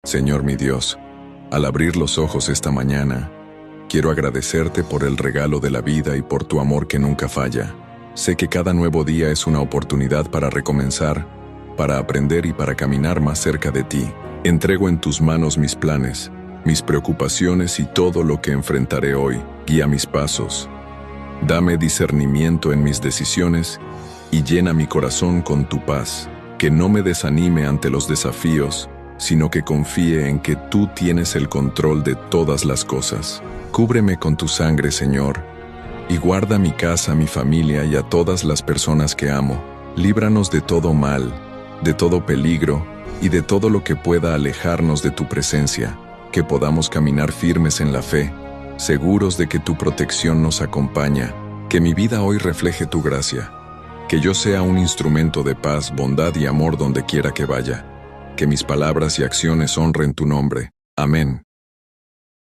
Señor mi Dios, al abrir los ojos esta mañana, quiero agradecerte por el regalo de la vida y por tu amor que nunca falla. Sé que cada nuevo día es una oportunidad para recomenzar, para aprender y para caminar más cerca de ti. Entrego en tus manos mis planes, mis preocupaciones y todo lo que enfrentaré hoy. Guía mis pasos. Dame discernimiento en mis decisiones y llena mi corazón con tu paz. Que no me desanime ante los desafíos, sino que confíe en que tú tienes el control de todas las cosas. Cúbreme con tu sangre, Señor, y guarda mi casa, mi familia y a todas las personas que amo. Líbranos de todo mal, de todo peligro y de todo lo que pueda alejarnos de tu presencia, que podamos caminar firmes en la fe, seguros de que tu protección nos acompaña, que mi vida hoy refleje tu gracia, que yo sea un instrumento de paz, bondad y amor donde quiera que vaya, que mis palabras y acciones honren tu nombre. Amén.